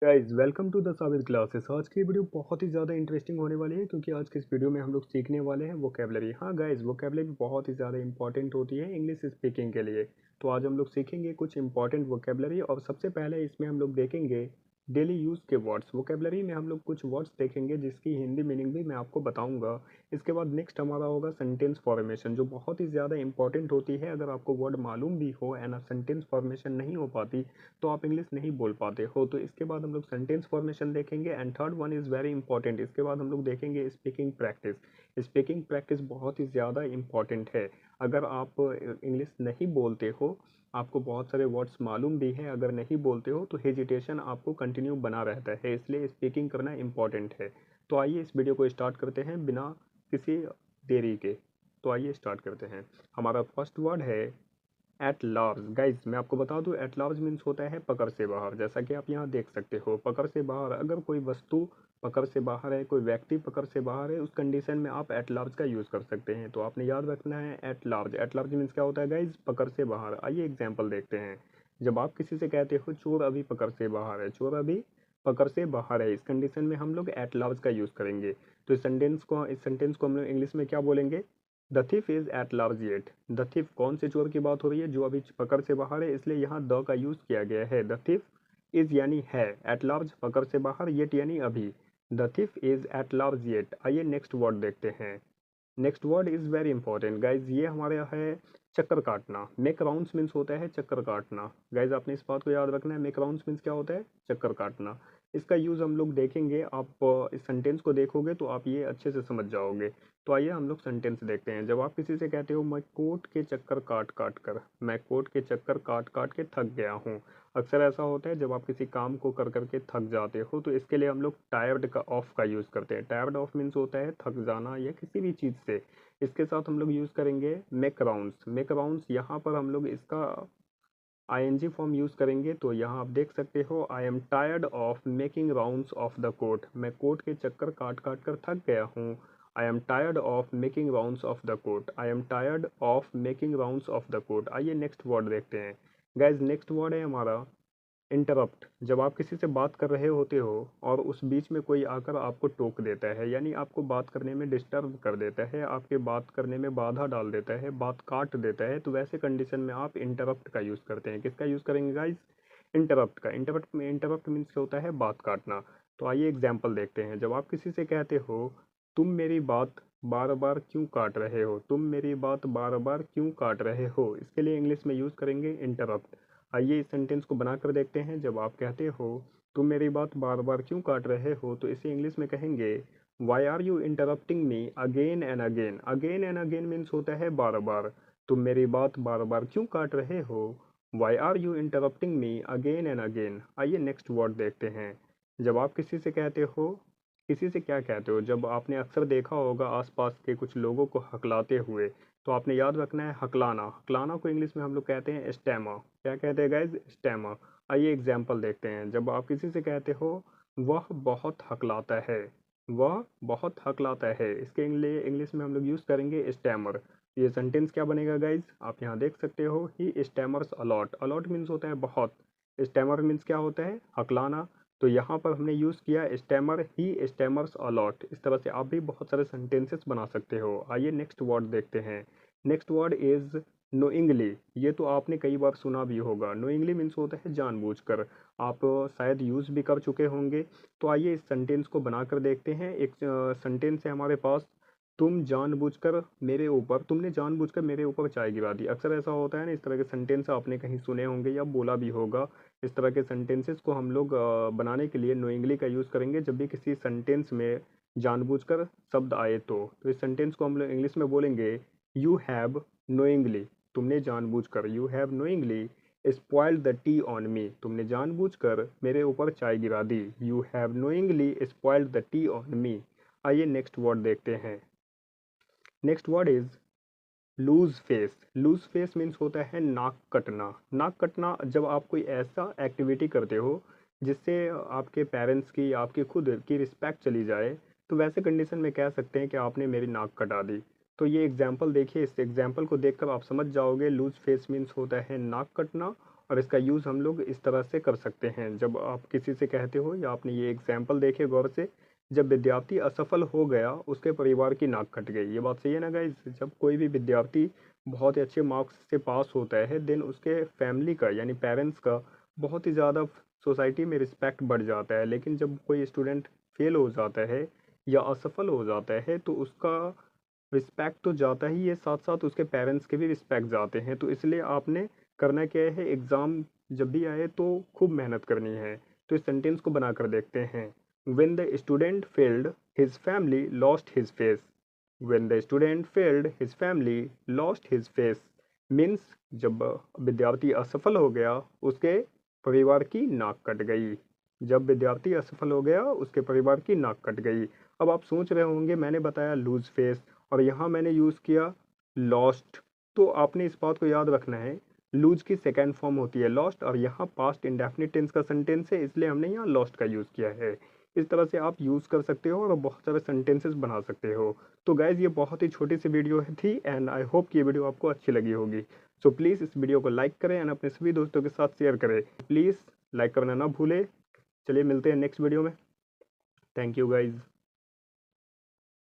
Guys welcome to the Sabir classes. आज की video बहुत ही ज़्यादा इंटरेस्टिंग होने वाली है क्योंकि आज की इस वीडियो में हम लोग सीखने वाले हैं वोकेबलरी। हाँ गाइज, वोकेबलरी बहुत ही ज़्यादा इंपॉर्टेंट होती है इंग्लिश स्पीकिंग के लिए। तो आज हम लोग सीखेंगे कुछ इंपॉर्टेंट वोकेबलरी और सबसे पहले इसमें हम लोग देखेंगे डेली यूज़ के वर्ड्स। वोकेबलरी में हम लोग कुछ वर्ड्स देखेंगे जिसकी हिंदी मीनिंग भी मैं आपको बताऊंगा। इसके बाद नेक्स्ट हमारा होगा सेंटेंस फॉर्मेशन, जो बहुत ही ज़्यादा इंपॉर्टेंट होती है। अगर आपको वर्ड मालूम भी हो एंड सेंटेंस फॉर्मेशन नहीं हो पाती तो आप इंग्लिश नहीं बोल पाते हो। तो इसके बाद हम लोग सेंटेंस फॉर्मेशन देखेंगे and third one is very important. इसके बाद हम लोग देखेंगे स्पीकिंग प्रैक्टिस। स्पीकिंग प्रैक्टिस बहुत ही ज़्यादा इंपॉर्टेंट है। अगर आप इंग्लिश नहीं बोलते हो, आपको बहुत सारे वर्ड्स मालूम भी हैं, अगर नहीं बोलते हो तो हेजिटेशन आपको कंटिन्यू बना रहता है, इसलिए स्पीकिंग करना इंपॉर्टेंट है। तो आइए इस वीडियो को स्टार्ट करते हैं बिना किसी देरी के। तो आइए स्टार्ट करते हैं। हमारा फर्स्ट वर्ड है एट लार्ज। गाइज मैं आपको बता दूं, एट लार्ज मीन्स होता है पकड़ से बाहर। जैसा कि आप यहाँ देख सकते हो, पकड़ से बाहर। अगर कोई वस्तु पकड़ से बाहर है, कोई व्यक्ति पकड़ से बाहर है, उस कंडीशन में आप एट लार्ज का यूज़ कर सकते हैं। तो आपने याद रखना है at large. At large means क्या होता है गाइज? पकड़ से बाहर। आइए एग्जाम्पल देखते हैं। जब आप किसी से कहते हो चोर अभी पकड़ से बाहर है, चोर अभी पकड़ से बाहर है, इस कंडीशन में हम लोग एट लार्ज का यूज़ करेंगे। तो इस सेंटेंस को हम लोग इंग्लिश में क्या बोलेंगे? The thief is at large yet. The thief कौन से चोर की बात हो रही है? जो अभी पकड़ से बाहर है, इसलिए यहाँ द का यूज किया गया है। द थिफ इज यानी है, एट लार्ज पकड़ से बाहर, येट यानी अभी। The thief is at large yet. आइए नेक्स्ट वर्ड देखते हैं। Next word is very important guys, ये हमारे है चक्कर काटना। मेक राउंड्स मीन्स होता है चक्कर काटना। गाइज आपने इस बात को याद रखना है, मेक राउंड्स मीन्स क्या होता है? चक्कर काटना। इसका यूज़ हम लोग देखेंगे। आप इस सेंटेंस को देखोगे तो आप ये अच्छे से समझ जाओगे। तो आइए हम लोग सेंटेंस देखते हैं। जब आप किसी से कहते हो मैं कोर्ट के चक्कर काट काट कर, मैं कोर्ट के चक्कर काट काट के थक गया हूँ। अक्सर ऐसा होता है जब आप किसी काम को कर करके थक जाते हो, तो इसके लिए हम लोग टायर्ड का ऑफ का यूज़ करते हैं। टायर्ड ऑफ मीन्स होता है थक जाना या किसी भी चीज़ से। इसके साथ हम लोग यूज़ करेंगे मेक राउंड्स। मेक राउंड्स यहाँ पर हम लोग इसका आईएनजी फॉर्म यूज़ करेंगे। तो यहाँ आप देख सकते हो, I am tired of making rounds of the court. मैं कोर्ट के चक्कर काट काट कर थक गया हूँ। I am tired of making rounds of the court. I am tired of making rounds of the court. आइए नेक्स्ट वर्ड देखते हैं। गाइज नेक्स्ट वर्ड है हमारा इंटरप्ट। जब आप किसी से बात कर रहे होते हो और उस बीच में कोई आकर आपको टोक देता है, यानी आपको बात करने में डिस्टर्ब कर देता है, आपके बात करने में बाधा डाल देता है, बात काट देता है, तो वैसे कंडीशन में आप इंटरप्ट का यूज़ करते हैं। किसका यूज़ करेंगे गाइज? इंटरप्ट का। इंटरप्ट मीन्स होता है बात काटना। तो आइए एग्जाम्पल देखते हैं। जब आप किसी से कहते हो तुम मेरी बात बार बार क्यों काट रहे हो, तुम मेरी बात बार बार क्यों काट रहे हो, इसके लिए इंग्लिश में यूज़ करेंगे इंटरप्ट। आइए इस सेंटेंस को बनाकर देखते हैं। जब आप कहते हो तुम मेरी बात बार बार क्यों काट रहे हो, तो इसे इंग्लिश में कहेंगे why are you interrupting me again and again. Again and again means होता है बार बार। तुम मेरी बात बार बार क्यों काट रहे हो? Why are you interrupting me again and again. आइए नेक्स्ट वर्ड देखते हैं। जब आप किसी से कहते हो, किसी से क्या कहते हो? जब आपने अक्सर देखा होगा आसपास के कुछ लोगों को हकलाते हुए, तो आपने याद रखना है हकलाना। हकलाना को इंग्लिश में हम लोग कहते हैं स्टैमर। क्या कहते हैं गाइज? स्टैमर। आइए एग्जाम्पल देखते हैं। जब आप किसी से कहते हो वह बहुत हकलाता है, वह बहुत हकलाता है, इसके लिए इंग्लिश में हम लोग यूज़ करेंगे स्टैमर। ये सेंटेंस क्या बनेगा गाइज? आप यहाँ देख सकते हो, ही स्टैमर्स अलॉट। अलॉट मीन्स होता है बहुत, स्टैमर मीन्स क्या होता है? हकलाना। तो यहाँ पर हमने यूज़ किया स्टैमर, ही स्टैमर्स अलॉट। इस तरह से आप भी बहुत सारे सेंटेंसेस बना सकते हो। आइए नेक्स्ट वर्ड देखते हैं। Next word is knowingly. ये तो आपने कई बार सुना भी होगा। नोइंगली मीन्स होता है जानबूझकर। आप शायद यूज़ भी कर चुके होंगे। तो आइए इस सेंटेंस को बनाकर देखते हैं। एक सेंटेंस है हमारे पास, तुमने जानबूझकर मेरे ऊपर चाय गिरा दी। अक्सर ऐसा होता है ना, इस तरह के सेंटेंस आपने कहीं सुने होंगे या बोला भी होगा। इस तरह के सेंटेंसेस को हम लोग बनाने के लिए नोइंगली का यूज़ करेंगे जब भी किसी सेंटेंस में जानबूझकर शब्द आए। तो इस सेंटेंस को हम लोग इंग्लिश में बोलेंगे यू हैव नोइंगली। तुमने जानबूझकर, you have knowingly spoiled the T on me. तुमने जानबूझकर मेरे ऊपर चाय गिरा दी। You have knowingly spoiled the T on me. आइए नेक्स्ट वर्ड देखते हैं। Next word is loose face. Loose face means होता है नाक कटना। नाक कटना जब आप कोई ऐसा एक्टिविटी करते हो जिससे आपके पेरेंट्स की, आपकी खुद की रिस्पेक्ट चली जाए, तो वैसे कंडीशन में कह सकते हैं कि आपने मेरी नाक कटा दी। तो ये एग्जाम्पल देखिए, इस एग्जाम्पल को देखकर आप समझ जाओगे लूज फेस मीन्स होता है नाक कटना और इसका यूज़ हम लोग इस तरह से कर सकते हैं। जब आप किसी से कहते हो या आपने ये एग्जाम्पल देखे गौर से, जब विद्यार्थी असफल हो गया उसके परिवार की नाक कट गई। ये बात सही है ना गाइज? जब कोई भी विद्यार्थी बहुत ही अच्छे मार्क्स से पास होता है देन उसके फैमिली का यानी पेरेंट्स का बहुत ही ज़्यादा सोसाइटी में रिस्पेक्ट बढ़ जाता है। लेकिन जब कोई स्टूडेंट फेल हो जाता है या असफल हो जाता है तो उसका रिस्पेक्ट तो जाता ही है, साथ साथ उसके पेरेंट्स के भी रिस्पेक्ट जाते हैं। तो इसलिए आपने करना क्या है, एग्ज़ाम जब भी आए तो खूब मेहनत करनी है। तो इस सेंटेंस को बनाकर देखते हैं। When the student failed his family lost his face. When the student failed his family lost his face means जब विद्यार्थी असफल हो गया उसके परिवार की नाक कट गई। जब विद्यार्थी असफल हो गया उसके परिवार की नाक कट गई। अब आप सोच रहे होंगे मैंने बताया लूज फेस और यहाँ मैंने यूज़ किया लॉस्ट। तो आपने इस बात को याद रखना है, लूज की सेकेंड फॉर्म होती है लॉस्ट और यहाँ पास्ट इंडेफिनिट टेंस का सेंटेंस है, इसलिए हमने यहाँ लॉस्ट का यूज़ किया है। इस तरह से आप यूज़ कर सकते हो और बहुत सारे सेंटेंसेस बना सकते हो। तो गाइज़ ये बहुत ही छोटी सी वीडियो थी एंड आई होप कि ये वीडियो आपको अच्छी लगी होगी। सो प्लीज़ इस वीडियो को लाइक करें एंड अपने सभी दोस्तों के साथ शेयर करें। प्लीज़ लाइक करना ना भूलें। चलिए मिलते हैं नेक्स्ट वीडियो में। Thank you guys.